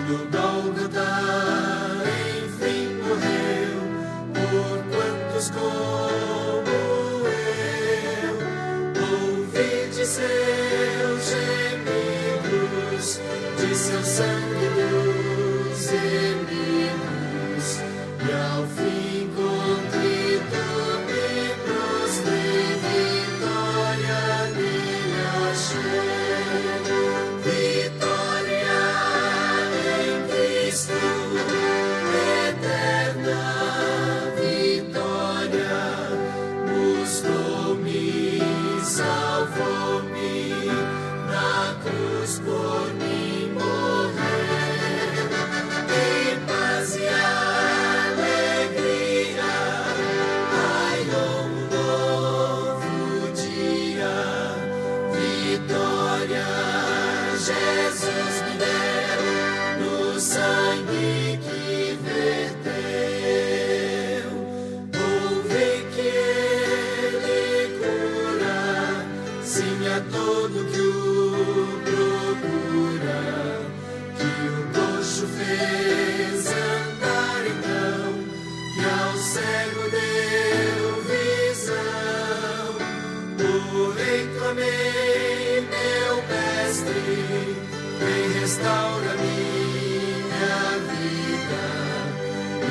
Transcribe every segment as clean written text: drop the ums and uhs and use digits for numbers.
no Gólgota, enfim morreu, por quantos como eu. Ouvi seus gemidos, de seu sangue dos inimigos, e ao fim contrito me prostrei, vitória nele achei. Vitória em Cristo, eterna vitória, buscou-me, salvou-me, na cruz por mim morreu. E paz e alegria, ai, um novo dia, vitória Jesus me deu, no sangue que verteu. Ouvi que ele cura, sim, a todo que o procura, que o coxo fez andar então, que ao cego deu visão. Porém clamei, meu mestre, vem restaura minha vida. E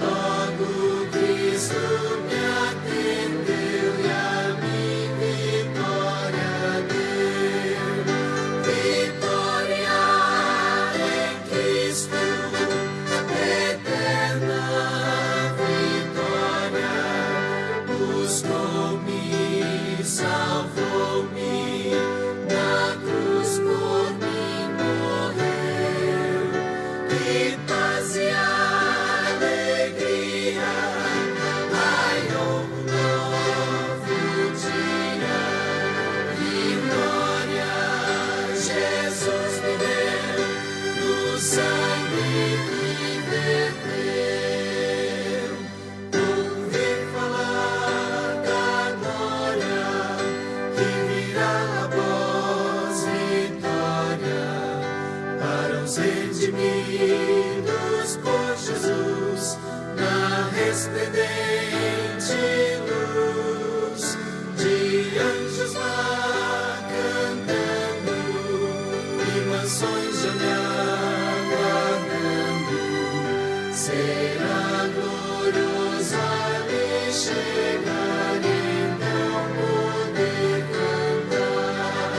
logo Cristo me atendeu e a mim vitória deu. Vitória em Cristo, eterna vitória, buscou-me, salvou-me, na cruz por mim morreu. E paz e alegria, ai, um novo dia, vitória Jesus me deu, no sangue que verteu. Ouvi falar da glória que virá após vitória, para os redimidos por Jesus, na resplendente luz, de anjos lá cantando, e mansões já me aguardando. Será glorioso ali chegar, então poder cantar.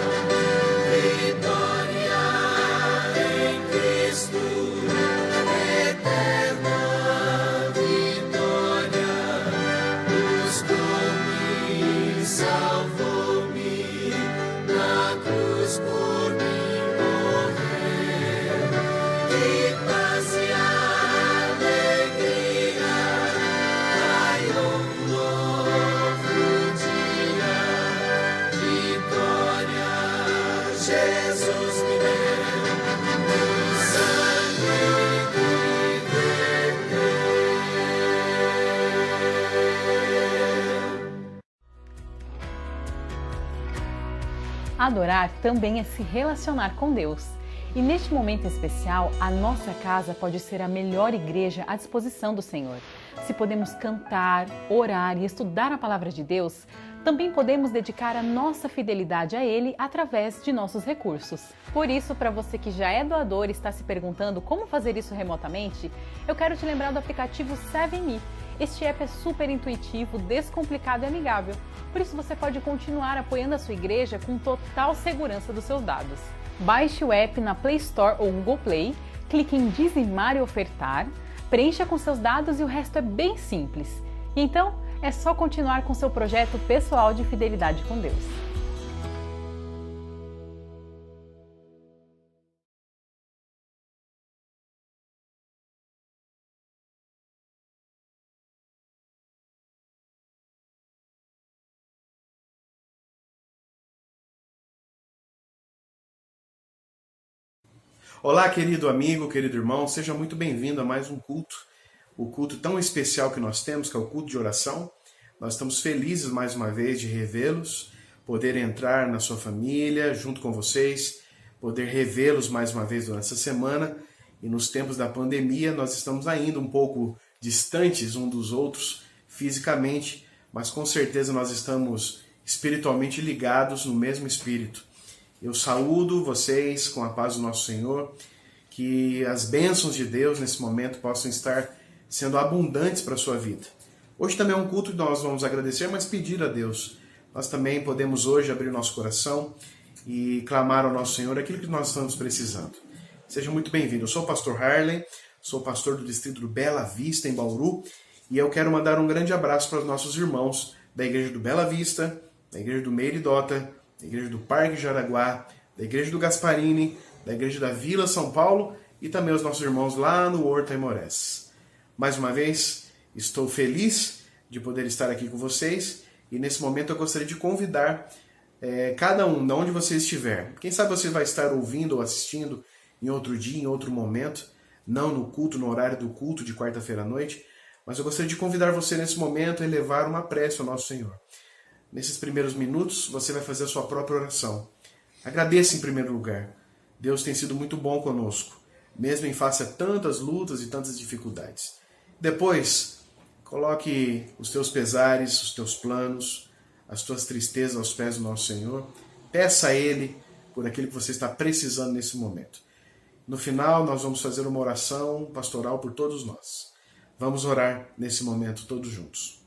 Vitória em Cristo, eterna vitória, buscou-me, salvou-me, na cruz por mim morreu. E paz e alegria, ai, um novo dia, vitória Jesus me deu, no sangue que verteu. Adorar também é se relacionar com Deus. E neste momento especial, a nossa casa pode ser a melhor igreja à disposição do Senhor. Se podemos cantar, orar e estudar a palavra de Deus, também podemos dedicar a nossa fidelidade a Ele através de nossos recursos. Por isso, para você que já é doador e está se perguntando como fazer isso remotamente, eu quero te lembrar do aplicativo 7Me. Este app é super intuitivo, descomplicado e amigável. Por isso você pode continuar apoiando a sua igreja com total segurança dos seus dados. Baixe o app na Play Store ou Google Play, clique em dizimar e ofertar, preencha com seus dados e o resto é bem simples. E então, é só continuar com seu projeto pessoal de fidelidade com Deus. Olá, querido amigo, querido irmão, seja muito bem-vindo a mais um culto. O culto tão especial que nós temos, que é o culto de oração. Nós estamos felizes mais uma vez de revê-los, poder entrar na sua família junto com vocês, poder revê-los mais uma vez durante essa semana e nos tempos da pandemia nós estamos ainda um pouco distantes um dos outros fisicamente, mas com certeza nós estamos espiritualmente ligados no mesmo espírito. Eu saúdo vocês com a paz do nosso Senhor, que as bênçãos de Deus nesse momento possam estar sendo abundantes para a sua vida. Hoje também é um culto que nós vamos agradecer, mas pedir a Deus. Nós também podemos hoje abrir nosso coração e clamar ao nosso Senhor aquilo que nós estamos precisando. Seja muito bem-vindo. Eu sou o pastor Harley, sou pastor do distrito do Bela Vista, em Bauru, e eu quero mandar um grande abraço para os nossos irmãos da igreja do Bela Vista, da igreja do Meiridota, da igreja do Parque Jaraguá, da igreja do Gasparini, da igreja da Vila São Paulo e também os nossos irmãos lá no Horta Aimorés. Mais uma vez, estou feliz de poder estar aqui com vocês e nesse momento eu gostaria de convidar cada um, de onde você estiver. Quem sabe você vai estar ouvindo ou assistindo em outro dia, em outro momento, não no culto, no horário do culto de quarta-feira à noite, mas eu gostaria de convidar você nesse momento a elevar uma prece ao nosso Senhor. Nesses primeiros minutos, você vai fazer a sua própria oração. Agradeça em primeiro lugar. Deus tem sido muito bom conosco, mesmo em face a tantas lutas e tantas dificuldades. Depois, coloque os teus pesares, os teus planos, as tuas tristezas aos pés do nosso Senhor. Peça a Ele por aquilo que você está precisando nesse momento. No final, nós vamos fazer uma oração pastoral por todos nós. Vamos orar nesse momento todos juntos.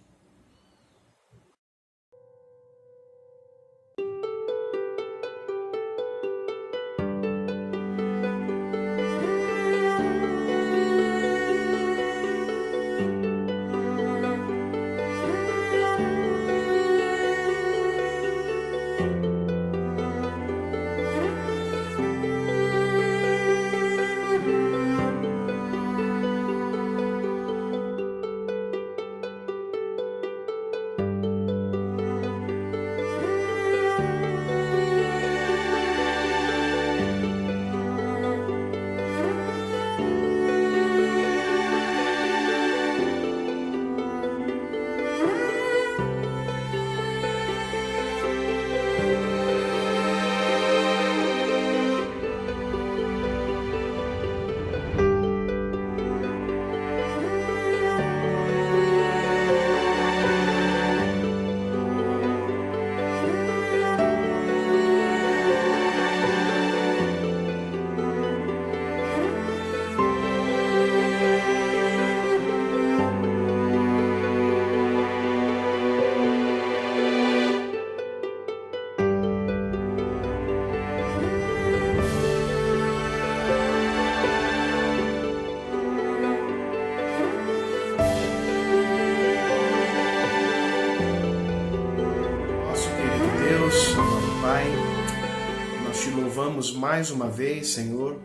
Louvamos mais uma vez, Senhor,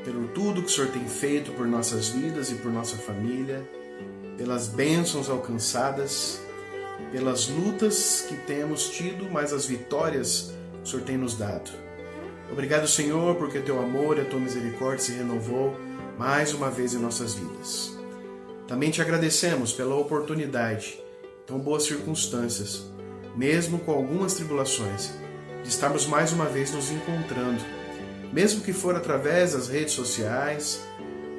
pelo tudo que o Senhor tem feito por nossas vidas e por nossa família, pelas bênçãos alcançadas, pelas lutas que temos tido, mas as vitórias que o Senhor tem nos dado. Obrigado, Senhor, porque o Teu amor e a Tua misericórdia se renovou mais uma vez em nossas vidas. Também Te agradecemos pela oportunidade, tão boas circunstâncias, mesmo com algumas tribulações, de estarmos mais uma vez nos encontrando, mesmo que for através das redes sociais,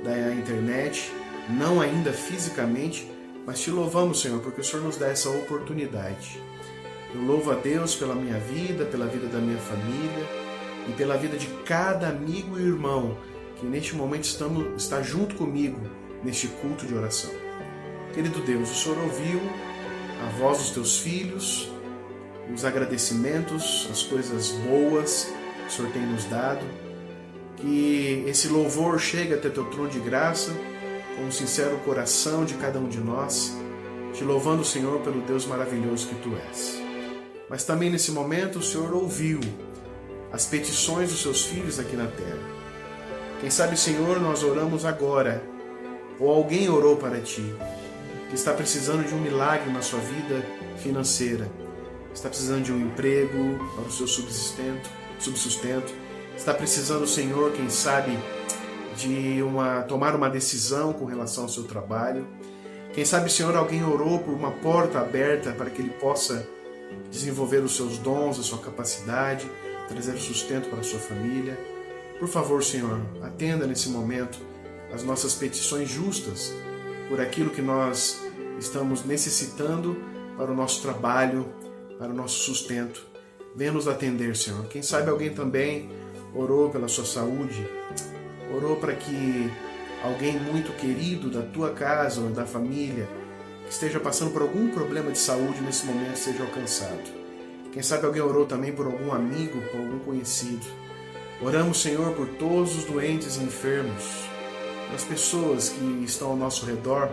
da internet, não ainda fisicamente, mas Te louvamos, Senhor, porque o Senhor nos dá essa oportunidade. Eu louvo a Deus pela minha vida, pela vida da minha família e pela vida de cada amigo e irmão que neste momento está junto comigo neste culto de oração. Querido Deus, o Senhor ouviu a voz dos Teus filhos, os agradecimentos, as coisas boas que o Senhor tem nos dado, que esse louvor chegue até Teu trono de graça, com um sincero coração de cada um de nós, te louvando, Senhor, pelo Deus maravilhoso que Tu és. Mas também nesse momento o Senhor ouviu as petições dos Seus filhos aqui na terra. Quem sabe, Senhor, nós oramos agora, ou alguém orou para Ti, que está precisando de um milagre na sua vida financeira, está precisando de um emprego para o seu subsustento, está precisando, Senhor, quem sabe, de tomar uma decisão com relação ao seu trabalho. Quem sabe, Senhor, alguém orou por uma porta aberta para que ele possa desenvolver os seus dons, a sua capacidade, trazer sustento para a sua família. Por favor, Senhor, atenda nesse momento as nossas petições justas por aquilo que nós estamos necessitando para o nosso trabalho, para o nosso sustento. Venha nos atender, Senhor. Quem sabe alguém também orou pela sua saúde, orou para que alguém muito querido da tua casa ou da família que esteja passando por algum problema de saúde nesse momento seja alcançado. Quem sabe alguém orou também por algum amigo, por algum conhecido. Oramos, Senhor, por todos os doentes e enfermos, as pessoas que estão ao nosso redor,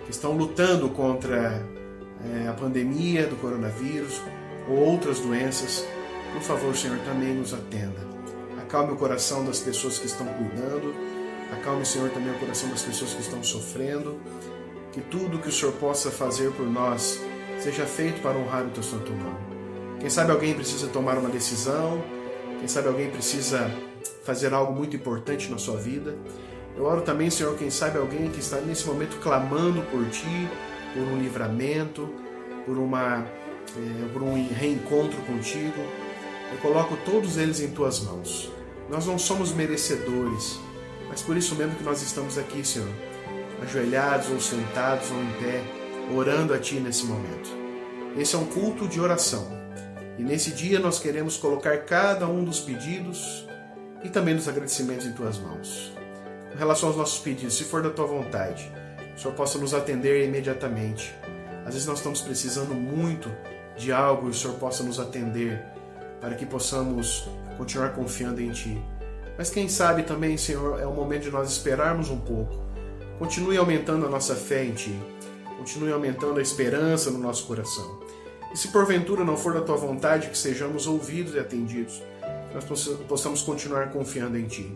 que estão lutando contra a pandemia do coronavírus ou outras doenças. Por favor, Senhor, também nos atenda. Acalme o coração das pessoas que estão cuidando, acalme, Senhor, também o coração das pessoas que estão sofrendo. Que tudo que o Senhor possa fazer por nós seja feito para honrar o teu santo nome. Quem sabe alguém precisa tomar uma decisão, quem sabe alguém precisa fazer algo muito importante na sua vida. Eu oro também, Senhor, quem sabe alguém que está nesse momento clamando por Ti, por um livramento, por um reencontro contigo. Eu coloco todos eles em Tuas mãos. Nós não somos merecedores, mas por isso mesmo que nós estamos aqui, Senhor, ajoelhados ou sentados ou em pé, orando a Ti nesse momento. Esse é um culto de oração. E nesse dia nós queremos colocar cada um dos pedidos e também dos agradecimentos em Tuas mãos. Com relação aos nossos pedidos, se for da Tua vontade, o Senhor possa nos atender imediatamente. Às vezes nós estamos precisando muito de algo e o Senhor possa nos atender para que possamos continuar confiando em Ti. Mas quem sabe também, Senhor, é o momento de nós esperarmos um pouco. Continue aumentando a nossa fé em Ti. Continue aumentando a esperança no nosso coração. E se porventura não for da Tua vontade que sejamos ouvidos e atendidos, nós possamos continuar confiando em Ti.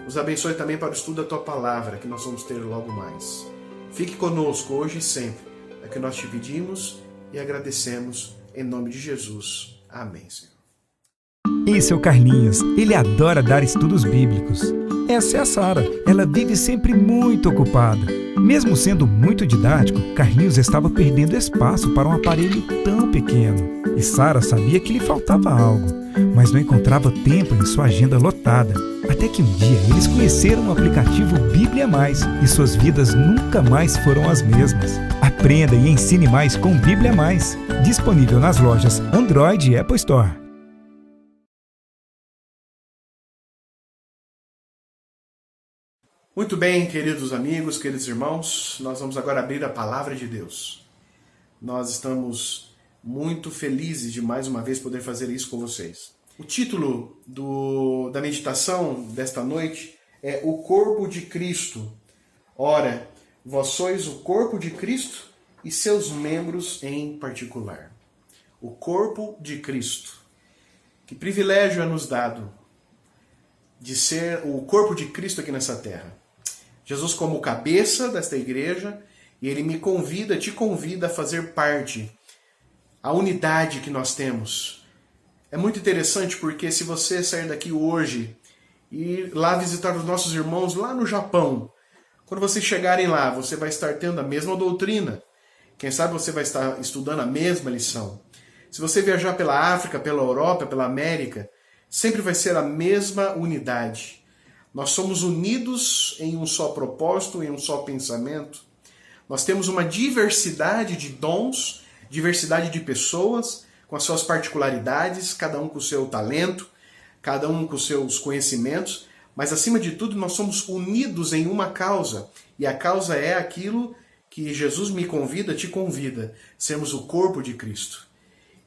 Nos abençoe também para o estudo da Tua Palavra, que nós vamos ter logo mais. Fique conosco hoje e sempre. É o que nós Te pedimos e agradecemos em nome de Jesus. Amém, Senhor. Esse é o Carlinhos. Ele adora dar estudos bíblicos. Essa é a Sara. Ela vive sempre muito ocupada. Mesmo sendo muito didático, Carlinhos estava perdendo espaço para um aparelho tão pequeno. E Sara sabia que lhe faltava algo, mas não encontrava tempo em sua agenda lotada. Até que um dia eles conheceram o aplicativo Bíblia Mais e suas vidas nunca mais foram as mesmas. Aprenda e ensine mais com Bíblia Mais. Disponível nas lojas Android e Apple Store. Muito bem, queridos amigos, queridos irmãos, nós vamos agora abrir a Palavra de Deus. Nós estamos muito felizes de mais uma vez poder fazer isso com vocês. O título da meditação desta noite é O Corpo de Cristo. Ora, vós sois o corpo de Cristo e seus membros em particular. O corpo de Cristo. Que privilégio é nos dado de ser o corpo de Cristo aqui nessa terra. Jesus como cabeça desta igreja, e Ele me convida, te convida a fazer parte, a unidade que nós temos. É muito interessante porque se você sair daqui hoje e ir lá visitar os nossos irmãos lá no Japão, quando vocês chegarem lá, você vai estar tendo a mesma doutrina. Quem sabe você vai estar estudando a mesma lição. Se você viajar pela África, pela Europa, pela América, sempre vai ser a mesma unidade. Nós somos unidos em um só propósito, em um só pensamento. Nós temos uma diversidade de dons, diversidade de pessoas, com as suas particularidades, cada um com o seu talento, cada um com os seus conhecimentos, mas acima de tudo nós somos unidos em uma causa, e a causa é aquilo que Jesus me convida, te convida, sermos o corpo de Cristo.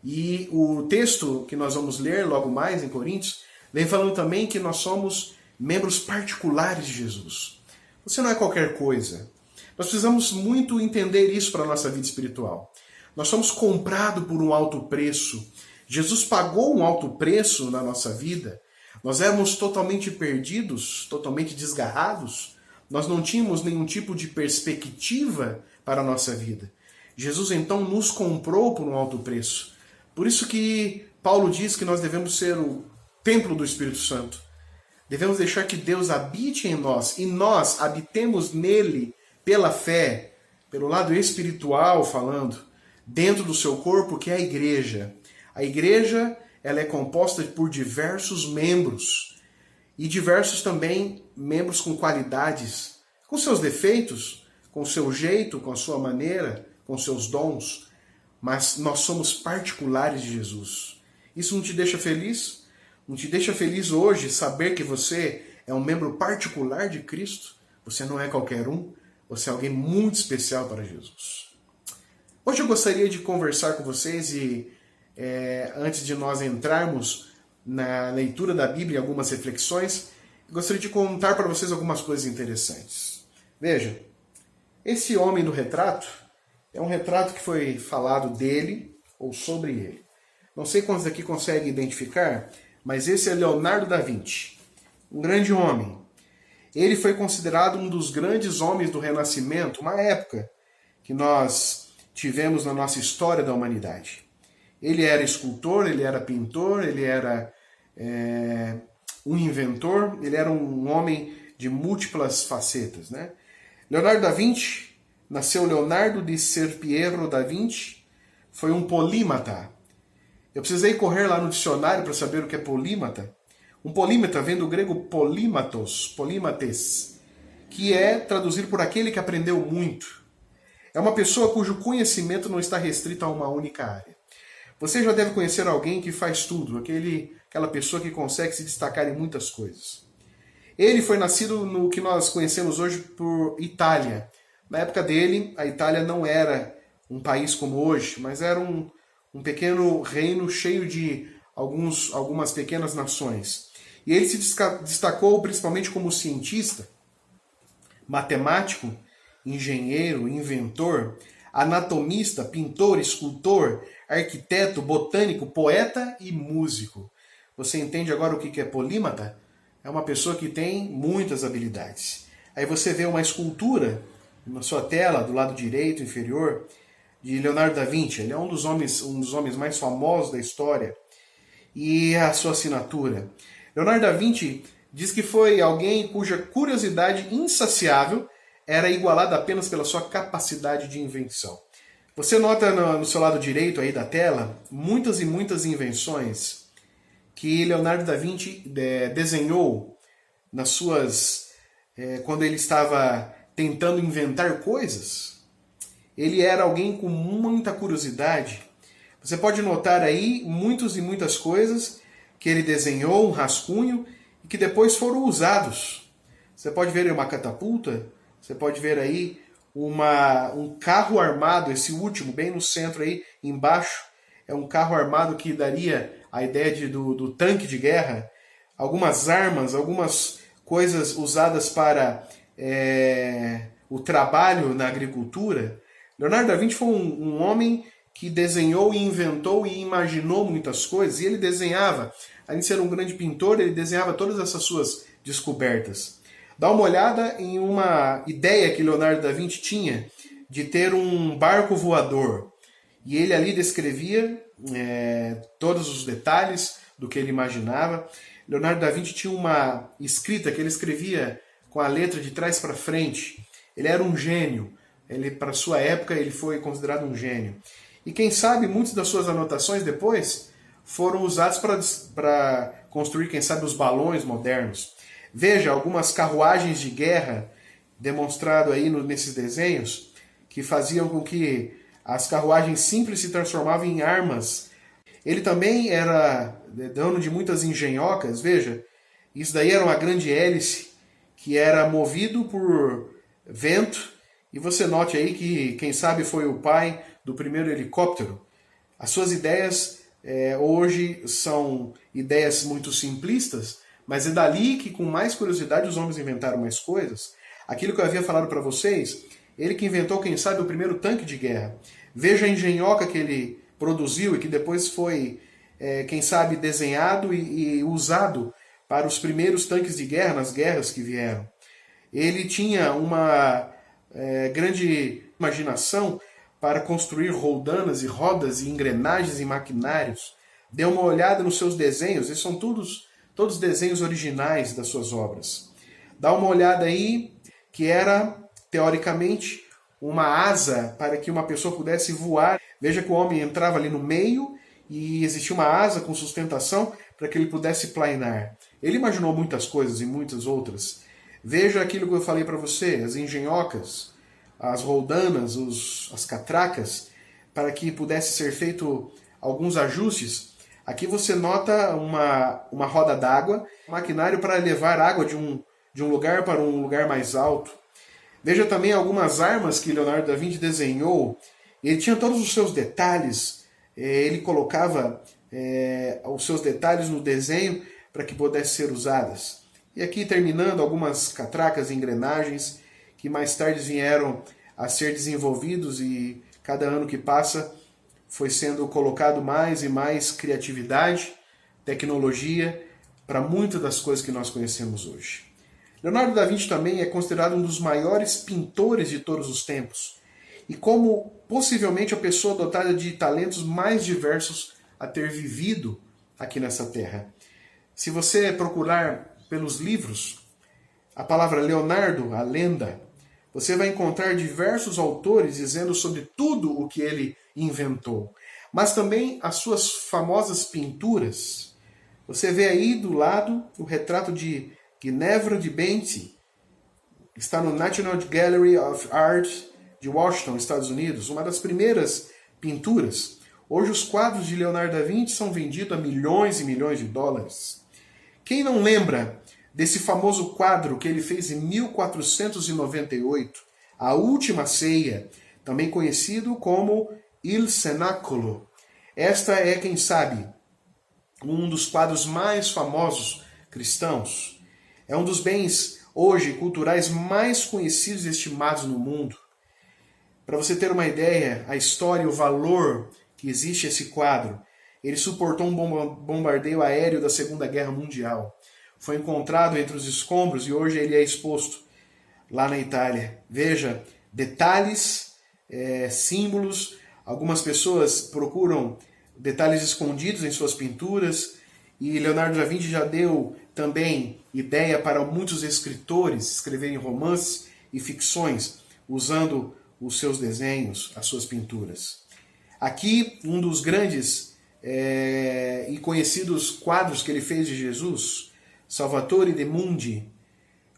E o texto que nós vamos ler logo mais em Coríntios, vem falando também que nós somos membros particulares de Jesus. Você não é qualquer coisa. Nós precisamos muito entender isso para a nossa vida espiritual. Nós somos comprados por um alto preço. Jesus pagou um alto preço na nossa vida. Nós éramos totalmente perdidos, totalmente desgarrados. Nós não tínhamos nenhum tipo de perspectiva para a nossa vida. Jesus então nos comprou por um alto preço. Por isso que Paulo diz que nós devemos ser o templo do Espírito Santo. Devemos deixar que Deus habite em nós e nós habitemos nele pela fé, pelo lado espiritual falando, dentro do seu corpo que é a igreja. A igreja ela é composta por diversos membros e diversos também membros com qualidades, com seus defeitos, com o seu jeito, com a sua maneira, com seus dons, mas nós somos particulares de Jesus. Isso não te deixa feliz? Não te deixa feliz hoje saber que você é um membro particular de Cristo? Você não é qualquer um, você é alguém muito especial para Jesus. Hoje eu gostaria de conversar com vocês e antes de nós entrarmos na leitura da Bíblia, algumas reflexões, eu gostaria de contar para vocês algumas coisas interessantes. Veja, esse homem do retrato é um retrato que foi falado dele ou sobre ele. Não sei quantos aqui conseguem identificar, mas esse é Leonardo da Vinci, um grande homem. Ele foi considerado um dos grandes homens do Renascimento, uma época que nós tivemos na nossa história da humanidade. Ele era escultor, ele era pintor, ele era um inventor, ele era um homem de múltiplas facetas, né? Leonardo da Vinci, nasceu Leonardo di Ser Piero da Vinci, foi um polímata. Eu precisei correr lá no dicionário para saber o que é polímata. Um polímata vem do grego polímatos, polímates, que é traduzido por aquele que aprendeu muito. É uma pessoa cujo conhecimento não está restrito a uma única área. Você já deve conhecer alguém que faz tudo, aquela pessoa que consegue se destacar em muitas coisas. Ele foi nascido no que nós conhecemos hoje por Itália. Na época dele, a Itália não era um país como hoje, mas era um pequeno reino cheio de algumas pequenas nações. E ele se destacou principalmente como cientista, matemático, engenheiro, inventor, anatomista, pintor, escultor, arquiteto, botânico, poeta e músico. Você entende agora o que é polímata? É uma pessoa que tem muitas habilidades. Aí você vê uma escultura na sua tela, do lado direito inferior, de Leonardo da Vinci. Ele é um dos homens mais famosos da história. E a sua assinatura. Leonardo da Vinci diz que foi alguém cuja curiosidade insaciável era igualada apenas pela sua capacidade de invenção. Você nota no seu lado direito aí da tela muitas e muitas invenções que Leonardo da Vinci desenhou quando ele estava tentando inventar coisas. Ele era alguém com muita curiosidade. Você pode notar aí muitas e muitas coisas que ele desenhou, um rascunho, e que depois foram usados. Você pode ver aí uma catapulta, você pode ver aí um carro armado, esse último, bem no centro aí, embaixo, é um carro armado que daria a ideia do tanque de guerra. Algumas armas, algumas coisas usadas para o trabalho na agricultura. Leonardo da Vinci foi um homem que desenhou e inventou e imaginou muitas coisas, e ele desenhava, além de ser um grande pintor, ele desenhava todas essas suas descobertas. Dá uma olhada em uma ideia que Leonardo da Vinci tinha de ter um barco voador. E ele ali descrevia todos os detalhes do que ele imaginava. Leonardo da Vinci tinha uma escrita que ele escrevia com a letra de trás para frente. Ele era um gênio. Para sua época, ele foi considerado um gênio. E quem sabe, muitas das suas anotações depois foram usadas para construir, quem sabe, os balões modernos. Veja algumas carruagens de guerra demonstrado aí nesses desenhos, que faziam com que as carruagens simples se transformavam em armas. Ele também era dono de muitas engenhocas. Veja, isso daí era uma grande hélice que era movido por vento. E você note aí que, quem sabe, foi o pai do primeiro helicóptero. As suas ideias hoje são ideias muito simplistas, mas é dali que, com mais curiosidade, os homens inventaram mais coisas. Aquilo que eu havia falado para vocês, ele que inventou, quem sabe, o primeiro tanque de guerra. Veja a engenhoca que ele produziu e que depois foi, quem sabe, desenhado e usado para os primeiros tanques de guerra nas guerras que vieram. Ele tinha uma grande imaginação para construir roldanas e rodas e engrenagens e maquinários. Dê uma olhada nos seus desenhos, esses são todos desenhos originais das suas obras. Dá uma olhada aí, que era, teoricamente, uma asa para que uma pessoa pudesse voar. Veja que o homem entrava ali no meio e existia uma asa com sustentação para que ele pudesse planar. Ele imaginou muitas coisas e muitas outras. Veja aquilo que eu falei para você, as engenhocas, as roldanas, as catracas, para que pudesse ser feito alguns ajustes. Aqui você nota uma roda d'água, um maquinário para levar água de um lugar para um lugar mais alto. Veja também algumas armas que Leonardo da Vinci desenhou. Ele tinha todos os seus detalhes, ele colocava os seus detalhes no desenho para que pudessem ser usadas. E aqui terminando algumas catracas e engrenagens que mais tarde vieram a ser desenvolvidos e cada ano que passa foi sendo colocado mais e mais criatividade, tecnologia para muitas das coisas que nós conhecemos hoje. Leonardo da Vinci também é considerado um dos maiores pintores de todos os tempos e como possivelmente a pessoa dotada de talentos mais diversos a ter vivido aqui nessa terra. Se você procurar pelos livros, a palavra Leonardo, a lenda, você vai encontrar diversos autores dizendo sobre tudo o que ele inventou, mas também as suas famosas pinturas. Você vê aí do lado o retrato de Ginevra de Benci, está no National Gallery of Art de Washington, Estados Unidos, uma das primeiras pinturas. Hoje os quadros de Leonardo da Vinci são vendidos a milhões e milhões de dólares. Quem não lembra desse famoso quadro que ele fez em 1498, A Última Ceia, também conhecido como Il Cenacolo? Esta é, quem sabe, um dos quadros mais famosos cristãos. É um dos bens hoje culturais mais conhecidos e estimados no mundo. Para você ter uma ideia, a história e o valor que existe esse quadro, ele suportou um bombardeio aéreo da Segunda Guerra Mundial. Foi encontrado entre os escombros e hoje ele é exposto lá na Itália. Veja, detalhes, símbolos. Algumas pessoas procuram detalhes escondidos em suas pinturas. E Leonardo da Vinci já deu também ideia para muitos escritores escreverem romances e ficções usando os seus desenhos, as suas pinturas. Aqui, um dos grandes e conhecidos quadros que ele fez de Jesus, Salvatore de Mundi,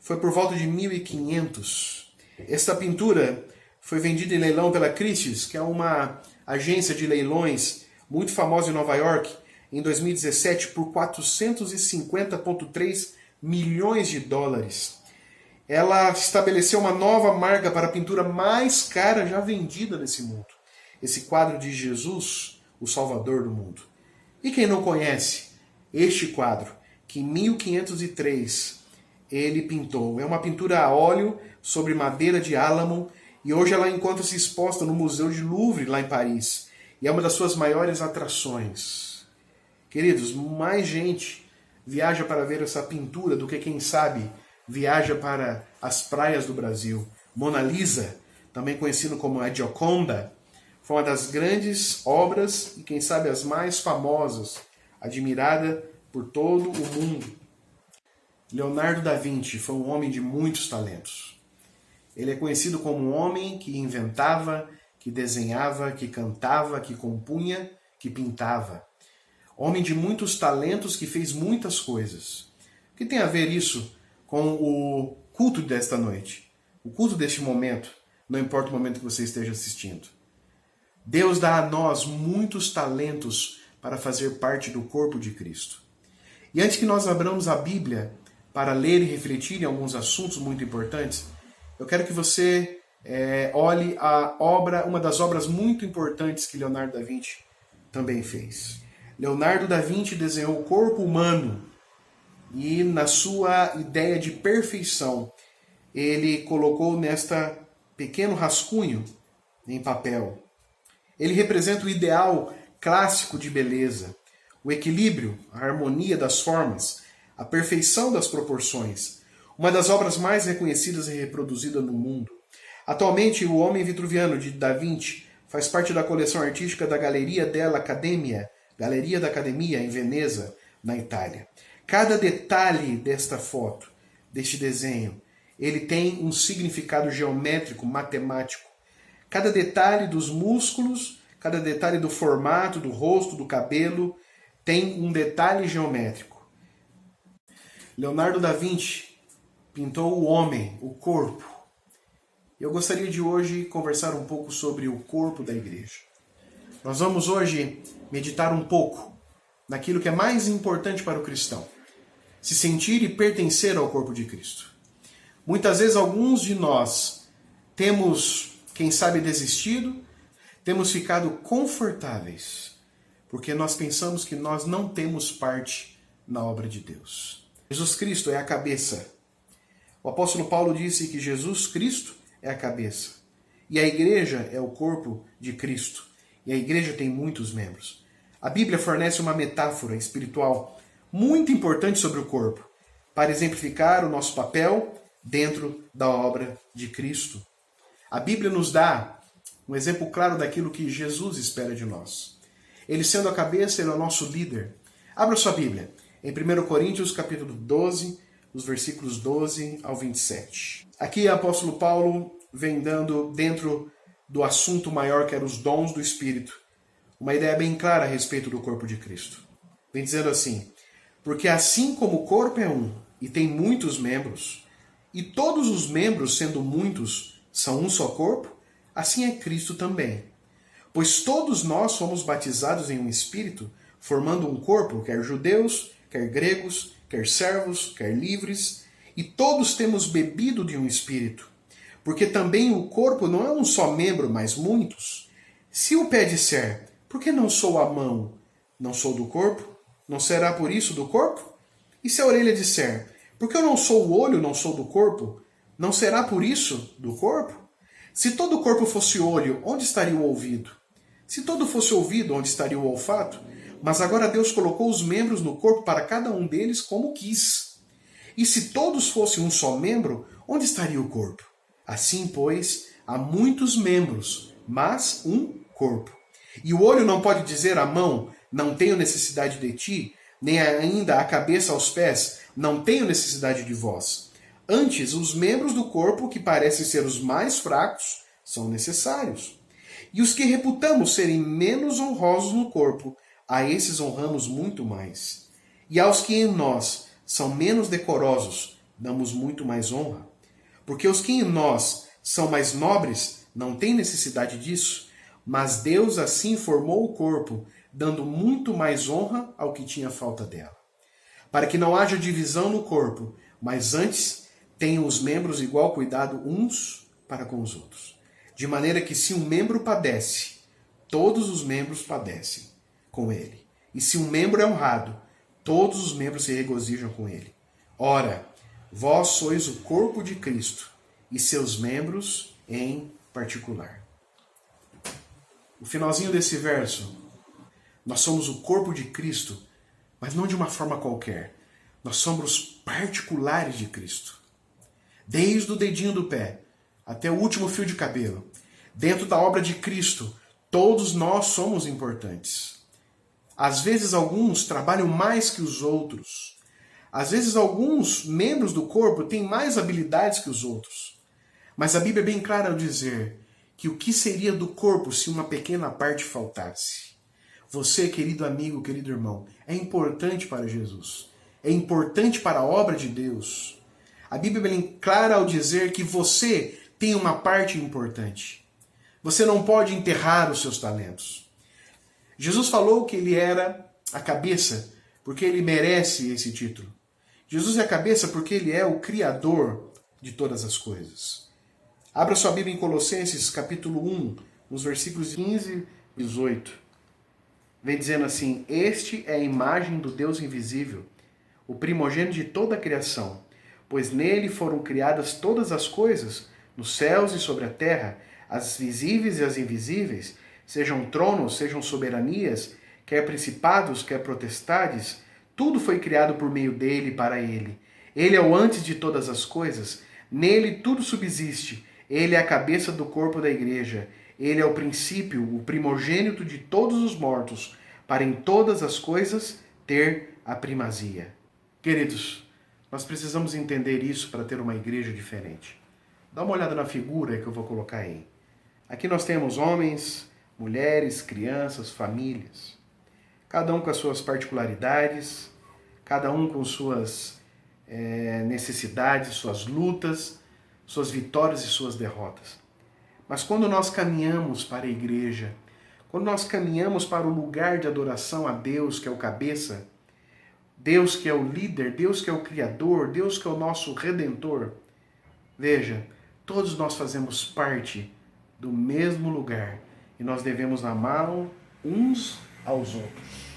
foi por volta de 1500. Esta pintura foi vendida em leilão pela Christie's, que é uma agência de leilões muito famosa em Nova York, em 2017 por 450,3 milhões de dólares. Ela estabeleceu uma nova marca para a pintura mais cara já vendida nesse mundo. Esse quadro de Jesus, o Salvador do mundo. E quem não conhece este quadro, que em 1503 ele pintou? É uma pintura a óleo sobre madeira de álamo e hoje ela encontra-se exposta no Museu de Louvre, lá em Paris. E é uma das suas maiores atrações. Queridos, mais gente viaja para ver essa pintura do que, quem sabe, viaja para as praias do Brasil. Mona Lisa, também conhecido como a Gioconda, foi uma das grandes obras e, quem sabe, as mais famosas, admirada por todo o mundo. Leonardo da Vinci foi um homem de muitos talentos. Ele é conhecido como um homem que inventava, que desenhava, que cantava, que compunha, que pintava. Homem de muitos talentos que fez muitas coisas. O que tem a ver isso com o culto desta noite? O culto deste momento, não importa o momento que você esteja assistindo. Deus dá a nós muitos talentos para fazer parte do corpo de Cristo. E antes que nós abramos a Bíblia para ler e refletir em alguns assuntos muito importantes, eu quero que você olhe a obra, uma das obras muito importantes que Leonardo da Vinci também fez. Leonardo da Vinci desenhou o corpo humano e, na sua ideia de perfeição, ele colocou nesta pequeno rascunho em papel. Ele representa o ideal clássico de beleza, o equilíbrio, a harmonia das formas, a perfeição das proporções, uma das obras mais reconhecidas e reproduzidas no mundo. Atualmente, o Homem Vitruviano de Da Vinci faz parte da coleção artística da Galeria da Accademia, em Veneza, na Itália. Cada detalhe desta foto, deste desenho, ele tem um significado geométrico, matemático. Cada detalhe dos músculos, cada detalhe do formato, do rosto, do cabelo, tem um detalhe geométrico. Leonardo da Vinci pintou o homem, o corpo. Eu gostaria de hoje conversar um pouco sobre o corpo da igreja. Nós vamos hoje meditar um pouco naquilo que é mais importante para o cristão: se sentir e pertencer ao corpo de Cristo. Muitas vezes alguns de nós temos, quem sabe, desistido, temos ficado confortáveis, porque nós pensamos que nós não temos parte na obra de Deus. Jesus Cristo é a cabeça. O apóstolo Paulo disse que Jesus Cristo é a cabeça. E a igreja é o corpo de Cristo. E a igreja tem muitos membros. A Bíblia fornece uma metáfora espiritual muito importante sobre o corpo, para exemplificar o nosso papel dentro da obra de Cristo. A Bíblia nos dá um exemplo claro daquilo que Jesus espera de nós. Ele sendo a cabeça, ele é o nosso líder. Abra sua Bíblia em 1 Coríntios capítulo 12, os versículos 12 ao 27. Aqui o apóstolo Paulo vem dando, dentro do assunto maior que era os dons do Espírito, uma ideia bem clara a respeito do corpo de Cristo. Vem dizendo assim: porque assim como o corpo é um e tem muitos membros, e todos os membros, sendo muitos, são um só corpo, assim é Cristo também. Pois todos nós fomos batizados em um Espírito, formando um corpo, quer judeus, quer gregos, quer servos, quer livres, e todos temos bebido de um Espírito. Porque também o corpo não é um só membro, mas muitos. Se o pé disser, por que não sou a mão, não sou do corpo? Não será por isso do corpo? E se a orelha disser, porque eu não sou o olho, não sou do corpo, não será por isso do corpo? Se todo o corpo fosse olho, onde estaria o ouvido? Se todo fosse ouvido, onde estaria o olfato? Mas agora Deus colocou os membros no corpo para cada um deles como quis. E se todos fossem um só membro, onde estaria o corpo? Assim, pois, há muitos membros, mas um corpo. E o olho não pode dizer à mão, não tenho necessidade de ti, nem ainda a cabeça aos pés, não tenho necessidade de vós. Antes, os membros do corpo, que parecem ser os mais fracos, são necessários. E os que reputamos serem menos honrosos no corpo, a esses honramos muito mais. E aos que em nós são menos decorosos, damos muito mais honra. Porque os que em nós são mais nobres não têm necessidade disso, mas Deus assim formou o corpo, dando muito mais honra ao que tinha falta dela. Para que não haja divisão no corpo, mas antes tenham os membros igual cuidado uns para com os outros. De maneira que se um membro padece, todos os membros padecem com ele. E se um membro é honrado, todos os membros se regozijam com ele. Ora, vós sois o corpo de Cristo, e seus membros em particular. O finalzinho desse verso: nós somos o corpo de Cristo, mas não de uma forma qualquer. Nós somos particulares de Cristo. Desde o dedinho do pé até o último fio de cabelo. Dentro da obra de Cristo, todos nós somos importantes. Às vezes alguns trabalham mais que os outros. Às vezes alguns membros do corpo têm mais habilidades que os outros. Mas a Bíblia é bem clara ao dizer que o que seria do corpo se uma pequena parte faltasse? Você, querido amigo, querido irmão, é importante para Jesus. É importante para a obra de Deus. A Bíblia é bem clara ao dizer que você tem uma parte importante. Você não pode enterrar os seus talentos. Jesus falou que ele era a cabeça, porque ele merece esse título. Jesus é a cabeça porque ele é o Criador de todas as coisas. Abra sua Bíblia em Colossenses, capítulo 1, nos versículos 15 e 18. Vem dizendo assim: este é a imagem do Deus invisível, o primogênito de toda a criação, pois nele foram criadas todas as coisas, nos céus e sobre a terra, as visíveis e as invisíveis, sejam tronos, sejam soberanias, quer principados, quer potestades, tudo foi criado por meio dele e para ele. Ele é o antes de todas as coisas, nele tudo subsiste, ele é a cabeça do corpo da igreja, ele é o princípio, o primogênito de todos os mortos, para em todas as coisas ter a primazia. Queridos, nós precisamos entender isso para ter uma igreja diferente. Dá uma olhada na figura que eu vou colocar aí. Aqui nós temos homens, mulheres, crianças, famílias. Cada um com as suas particularidades, cada um com suas necessidades, suas lutas, suas vitórias e suas derrotas. Mas quando nós caminhamos para a igreja, quando nós caminhamos para o lugar de adoração a Deus, que é o cabeça, Deus que é o líder, Deus que é o criador, Deus que é o nosso redentor, veja, todos nós fazemos parte do mesmo lugar e nós devemos amar uns aos outros.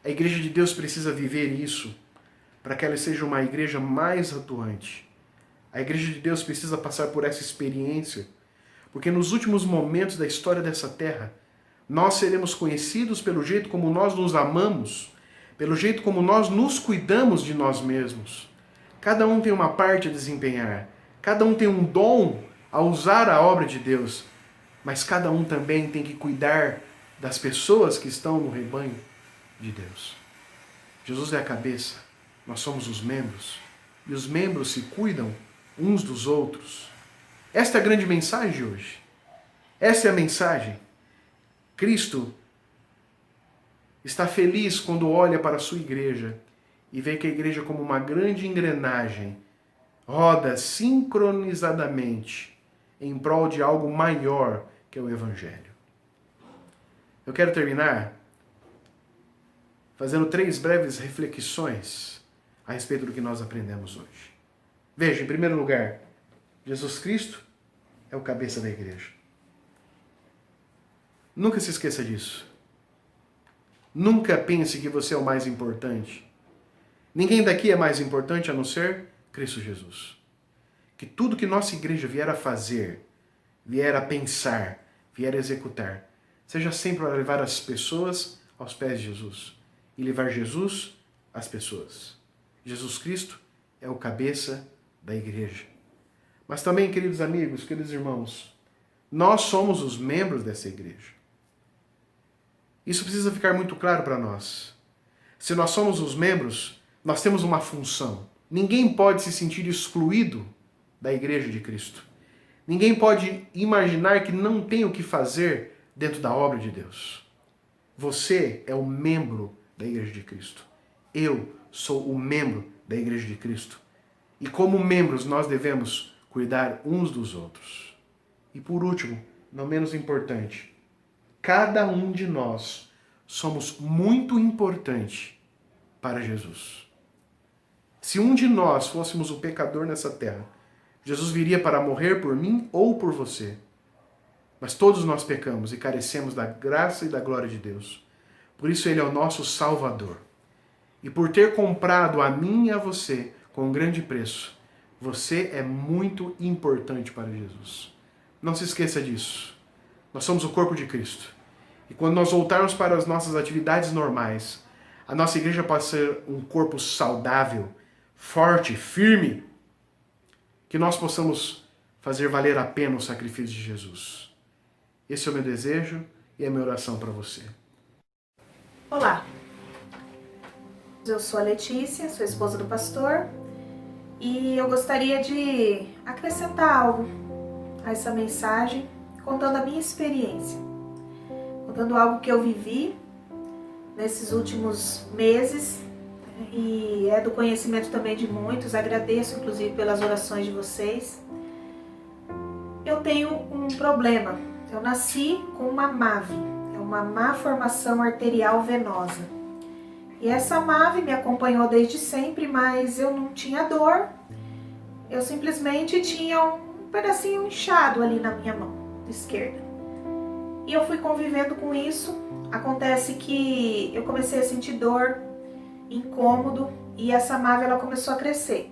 A igreja de Deus precisa viver isso para que ela seja uma igreja mais atuante. A igreja de Deus precisa passar por essa experiência, porque nos últimos momentos da história dessa terra, nós seremos conhecidos pelo jeito como nós nos amamos, pelo jeito como nós nos cuidamos de nós mesmos. Cada um tem uma parte a desempenhar, cada um tem um dom a usar a obra de Deus, mas cada um também tem que cuidar das pessoas que estão no rebanho de Deus. Jesus é a cabeça, nós somos os membros, e os membros se cuidam uns dos outros. Esta é a grande mensagem de hoje. Essa é a mensagem. Cristo está feliz quando olha para a sua igreja e vê que a igreja, como uma grande engrenagem, roda sincronizadamente em prol de algo maior que é o Evangelho. Eu quero terminar fazendo 3 breves reflexões a respeito do que nós aprendemos hoje. Veja, em primeiro lugar, Jesus Cristo é o cabeça da igreja. Nunca se esqueça disso. Nunca pense que você é o mais importante. Ninguém daqui é mais importante a não ser Cristo Jesus. Que tudo que nossa igreja vier a fazer, vier a pensar, vier a executar, seja sempre para levar as pessoas aos pés de Jesus e levar Jesus às pessoas. Jesus Cristo é o cabeça da igreja. Mas também, queridos amigos, queridos irmãos, nós somos os membros dessa igreja. Isso precisa ficar muito claro para nós. Se nós somos os membros, nós temos uma função. Ninguém pode se sentir excluído da igreja de Cristo. Ninguém pode imaginar que não tem o que fazer dentro da obra de Deus. Você é o membro da igreja de Cristo. Eu sou o membro da igreja de Cristo. E como membros nós devemos cuidar uns dos outros. E por último, não menos importante, cada um de nós somos muito importante para Jesus. Se um de nós fôssemos o pecador nessa terra, Jesus viria para morrer por mim ou por você. Mas todos nós pecamos e carecemos da graça e da glória de Deus. Por isso ele é o nosso Salvador. E por ter comprado a mim e a você com um grande preço, você é muito importante para Jesus. Não se esqueça disso. Nós somos o corpo de Cristo. E quando nós voltarmos para as nossas atividades normais, a nossa igreja pode ser um corpo saudável, forte, firme, que nós possamos fazer valer a pena o sacrifício de Jesus. Esse é o meu desejo e é a minha oração para você. Olá, eu sou a Letícia, sou esposa do pastor, e eu gostaria de acrescentar algo a essa mensagem, contando a minha experiência, contando algo que eu vivi nesses últimos meses, e é do conhecimento também de muitos. Agradeço inclusive pelas orações de vocês. Eu tenho um problema, eu nasci com uma MAVE, é uma má formação arterial venosa. E essa MAVE me acompanhou desde sempre, mas eu não tinha dor, eu simplesmente tinha um pedacinho inchado ali na minha mão esquerda. E eu fui convivendo com isso, acontece que eu comecei a sentir dor, incômodo, e essa MAVE ela começou a crescer.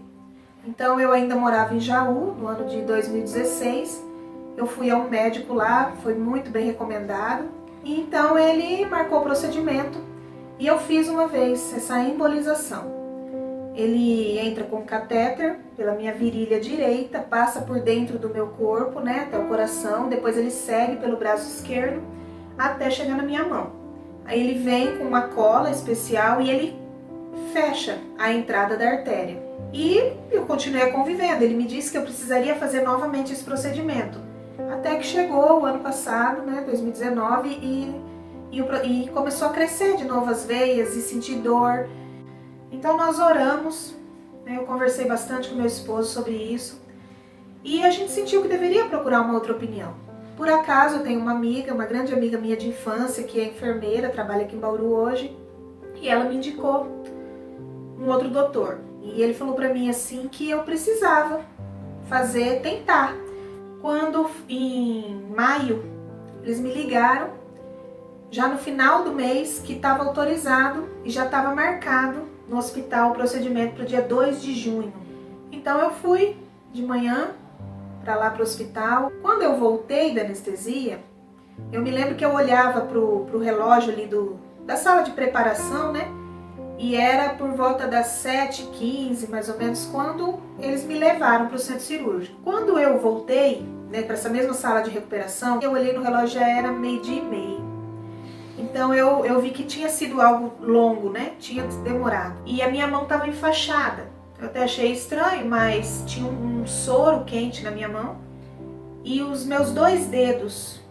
Então eu ainda morava em Jaú, no ano de 2016, eu fui a um médico lá, foi muito bem recomendado, e então ele marcou o procedimento e eu fiz uma vez essa embolização. Ele entra com catéter pela minha virilha direita, passa por dentro do meu corpo, né, até o coração, depois ele segue pelo braço esquerdo até chegar na minha mão. Aí ele vem com uma cola especial e ele fecha a entrada da artéria. E eu continuei convivendo, ele me disse que eu precisaria fazer novamente esse procedimento. Até que chegou o ano passado, né, 2019, e começou a crescer de novo as veias e sentir dor. Então nós oramos Eu conversei bastante com meu esposo sobre isso e a gente sentiu que deveria procurar uma outra opinião. Por acaso eu tenho uma amiga, uma grande amiga minha de infância, que é enfermeira, trabalha aqui em Bauru hoje, e ela me indicou um outro doutor. E ele falou pra mim assim que eu precisava tentar. Quando em maio eles me ligaram, já no final do mês, que estava autorizado e já estava marcado no hospital o procedimento para o dia 2 de junho. Então eu fui de manhã para lá para o hospital. Quando eu voltei da anestesia, eu me lembro que eu olhava pro relógio ali da sala de preparação, né? E era por volta das 7h15, mais ou menos, quando eles me levaram para o centro cirúrgico. Quando eu voltei, né, para essa mesma sala de recuperação, eu olhei no relógio, já era 12h30. Então eu vi que tinha sido algo longo, né? Tinha demorado. E a minha mão estava enfaixada. Eu até achei estranho, mas tinha um soro quente na minha mão. E os meus dois dedos,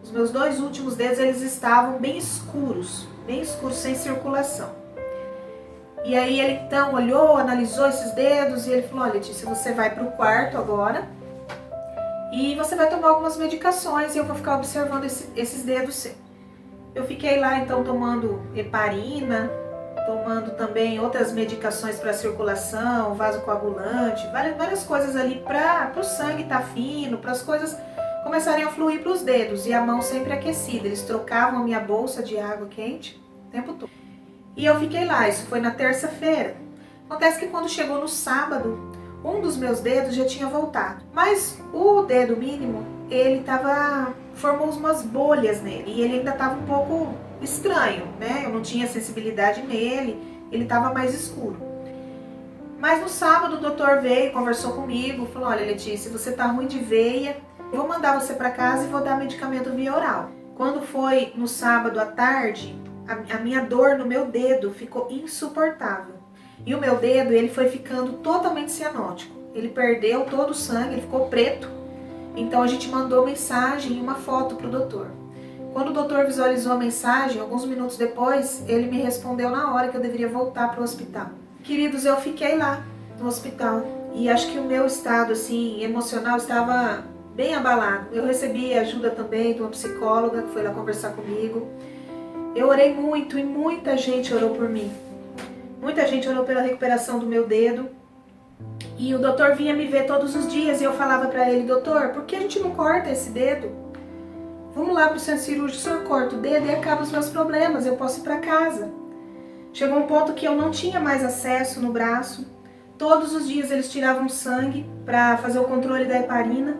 os meus dois últimos dedos, eles estavam bem escuros, sem circulação. E aí ele então olhou, analisou esses dedos e ele falou: olha, Letícia, você vai para o quarto agora e você vai tomar algumas medicações e eu vou ficar observando esses dedos seus. Eu fiquei lá então tomando heparina, tomando também outras medicações para circulação, vasocoagulante, várias coisas ali para o sangue estar fino, para as coisas começarem a fluir para os dedos, e a mão sempre aquecida. Eles trocavam a minha bolsa de água quente o tempo todo. E eu fiquei lá, isso foi na terça-feira. Acontece que quando chegou no sábado, um dos meus dedos já tinha voltado, mas o dedo mínimo, ele formou umas bolhas nele, e ele ainda estava um pouco estranho, né? Eu não tinha sensibilidade nele, ele estava mais escuro. Mas no sábado o doutor veio, conversou comigo, falou: olha, Letícia, você tá ruim de veia, eu vou mandar você para casa e vou dar medicamento via oral. Quando foi no sábado à tarde, a minha dor no meu dedo ficou insuportável. E o meu dedo, ele foi ficando totalmente cianótico. Ele perdeu todo o sangue, ele ficou preto. Então a gente mandou mensagem e uma foto para o doutor. Quando o doutor visualizou a mensagem, alguns minutos depois, ele me respondeu na hora que eu deveria voltar para o hospital. Queridos, eu fiquei lá no hospital e acho que o meu estado assim, emocional estava bem abalado. Eu recebi ajuda também de uma psicóloga que foi lá conversar comigo. Eu orei muito e muita gente orou por mim. Muita gente orou pela recuperação do meu dedo. E o doutor vinha me ver todos os dias e eu falava para ele: doutor, por que a gente não corta esse dedo? Vamos lá para o centro cirúrgico, o senhor corta o dedo e acaba os meus problemas, eu posso ir para casa. Chegou um ponto que eu não tinha mais acesso no braço. Todos os dias eles tiravam sangue para fazer o controle da heparina.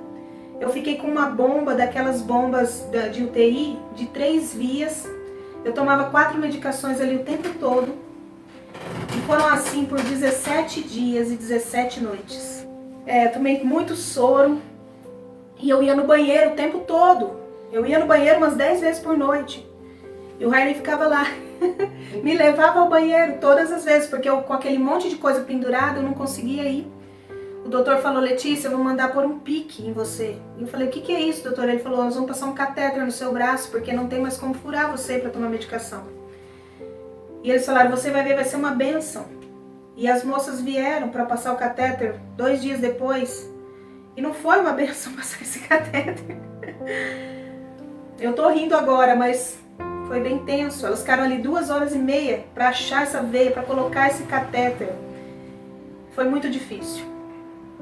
Eu fiquei com uma bomba, daquelas bombas de UTI, de 3 vias. Eu tomava 4 medicações ali o tempo todo. E foram assim por 17 dias e 17 noites. Tomei muito soro e eu ia no banheiro o tempo todo. Eu ia no banheiro umas 10 vezes por noite. E o Rainer ficava lá, me levava ao banheiro todas as vezes, porque eu, com aquele monte de coisa pendurada, eu não conseguia ir. O doutor falou: Letícia, eu vou mandar pôr um pique em você. E eu falei: o que é isso, doutor? Ele falou: nós vamos passar um catéter no seu braço, porque não tem mais como furar você para tomar medicação. E eles falaram: você vai ver, vai ser uma bênção. E as moças vieram para passar o catéter 2 dias depois. E não foi uma bênção passar esse catéter. Eu tô rindo agora, mas foi bem tenso. Elas ficaram ali 2h30 para achar essa veia, para colocar esse catéter. Foi muito difícil.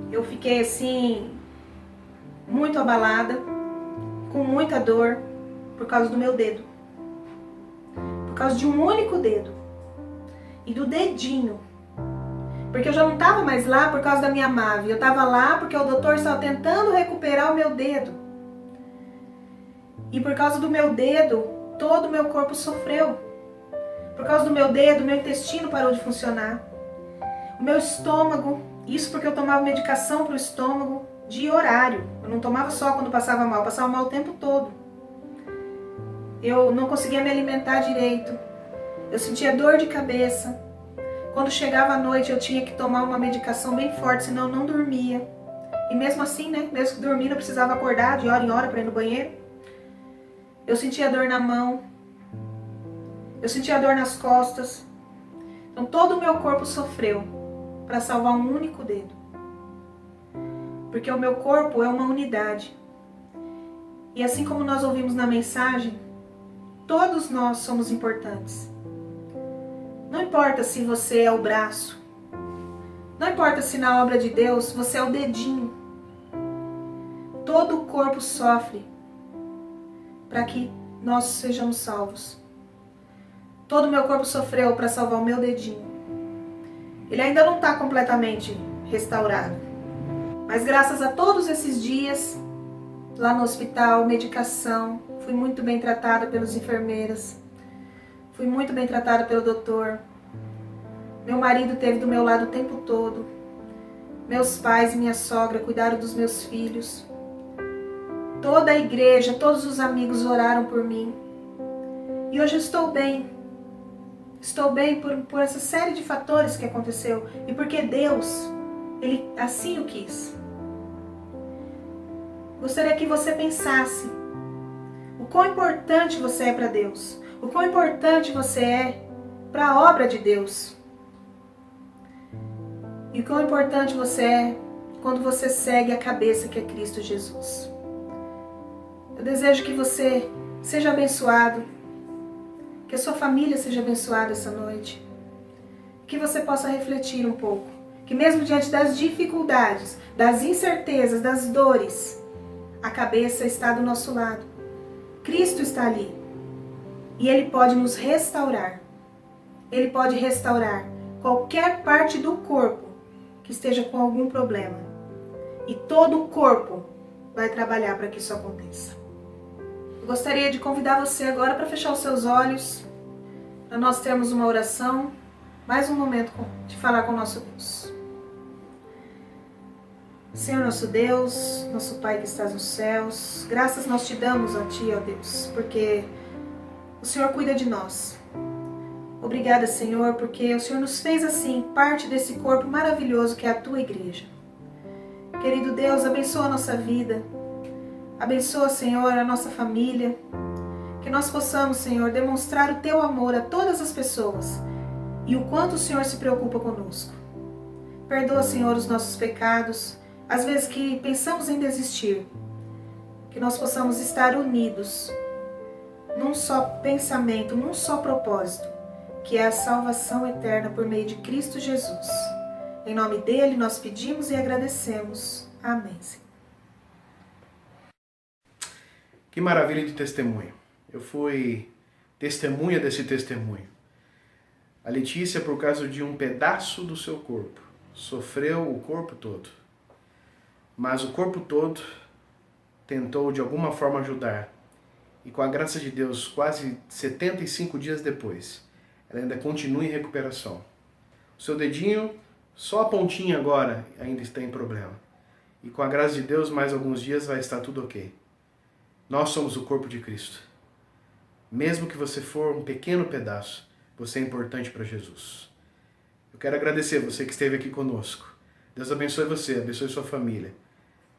Eu fiquei assim, muito abalada, com muita dor, por causa do meu dedo. Por causa de um único dedo. E do dedinho. Porque eu já não estava mais lá por causa da minha MAV. Eu estava lá porque o doutor estava tentando recuperar o meu dedo. E por causa do meu dedo, todo o meu corpo sofreu. Por causa do meu dedo, meu intestino parou de funcionar. O meu estômago, isso porque eu tomava medicação para o estômago de horário. Eu não tomava só quando passava mal, eu passava mal o tempo todo. Eu não conseguia me alimentar direito. Eu sentia dor de cabeça. Quando chegava a noite eu tinha que tomar uma medicação bem forte, senão eu não dormia. E mesmo assim, né, mesmo que dormindo, eu precisava acordar de hora em hora para ir no banheiro. Eu sentia dor na mão. Eu sentia dor nas costas. Então todo o meu corpo sofreu para salvar um único dedo. Porque o meu corpo é uma unidade. E assim como nós ouvimos na mensagem, todos nós somos importantes. Não importa se você é o braço, não importa se na obra de Deus você é o dedinho. Todo o corpo sofre para que nós sejamos salvos. Todo o meu corpo sofreu para salvar o meu dedinho. Ele ainda não está completamente restaurado. Mas graças a todos esses dias, lá no hospital, medicação, fui muito bem tratada pelas enfermeiras, fui muito bem tratada pelo doutor. Meu marido esteve do meu lado o tempo todo. Meus pais e minha sogra cuidaram dos meus filhos. Toda a igreja, todos os amigos oraram por mim. E hoje eu estou bem. Estou bem por essa série de fatores que aconteceu. E porque Deus, Ele assim o quis. Gostaria que você pensasse o quão importante você é para Deus. O quão importante você é para a obra de Deus. E o quão importante você é quando você segue a cabeça que é Cristo Jesus. Eu desejo que você seja abençoado, que a sua família seja abençoada essa noite, que você possa refletir um pouco, que mesmo diante das dificuldades, das incertezas, das dores, a cabeça está do nosso lado. Cristo está ali e Ele pode nos restaurar. Ele pode restaurar qualquer parte do corpo que esteja com algum problema. E todo o corpo vai trabalhar para que isso aconteça. Eu gostaria de convidar você agora para fechar os seus olhos, para nós termos uma oração, mais um momento de falar com o nosso Deus. Senhor nosso Deus, nosso Pai que estás nos céus, graças nós te damos a Ti, ó Deus, porque o Senhor cuida de nós. Obrigada, Senhor, porque o Senhor nos fez assim, parte desse corpo maravilhoso que é a Tua igreja. Querido Deus, abençoa a nossa vida, abençoa, Senhor, a nossa família, que nós possamos, Senhor, demonstrar o Teu amor a todas as pessoas e o quanto o Senhor se preocupa conosco. Perdoa, Senhor, os nossos pecados, às vezes que pensamos em desistir, que nós possamos estar unidos num só pensamento, num só propósito, que é a salvação eterna por meio de Cristo Jesus. Em nome dele nós pedimos e agradecemos. Amém. Que maravilha de testemunho. Eu fui testemunha desse testemunho. A Letícia, por causa de um pedaço do seu corpo, sofreu o corpo todo. Mas o corpo todo tentou de alguma forma ajudar. E com a graça de Deus, quase 75 dias depois, ela ainda continua em recuperação. O seu dedinho, só a pontinha agora, ainda está em problema. E com a graça de Deus, mais alguns dias vai estar tudo ok. Nós somos o corpo de Cristo. Mesmo que você for um pequeno pedaço, você é importante para Jesus. Eu quero agradecer você que esteve aqui conosco. Deus abençoe você, abençoe sua família.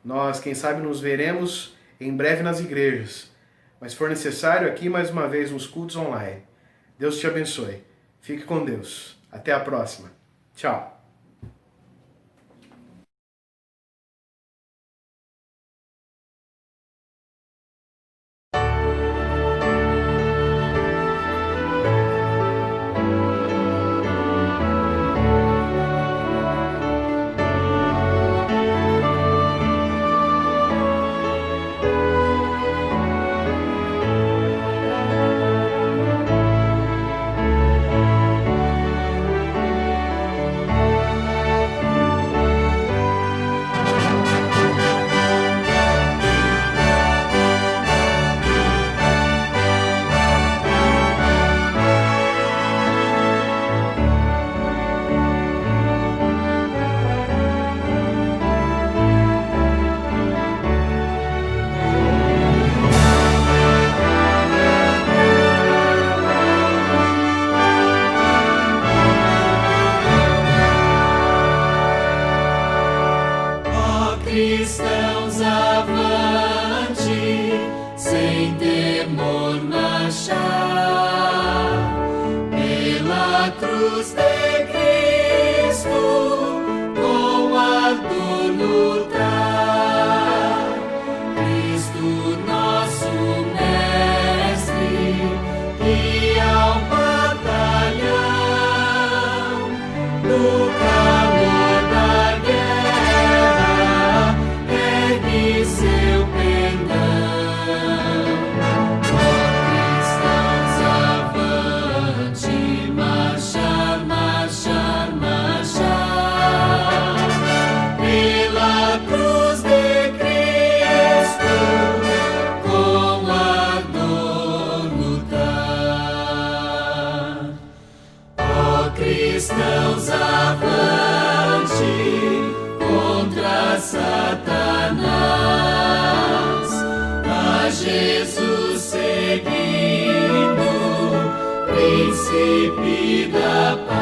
Nós, quem sabe, nos veremos em breve nas igrejas. Mas se for necessário, aqui mais uma vez nos cultos online. Deus te abençoe. Fique com Deus. Até a próxima. Tchau. príncipe da paz.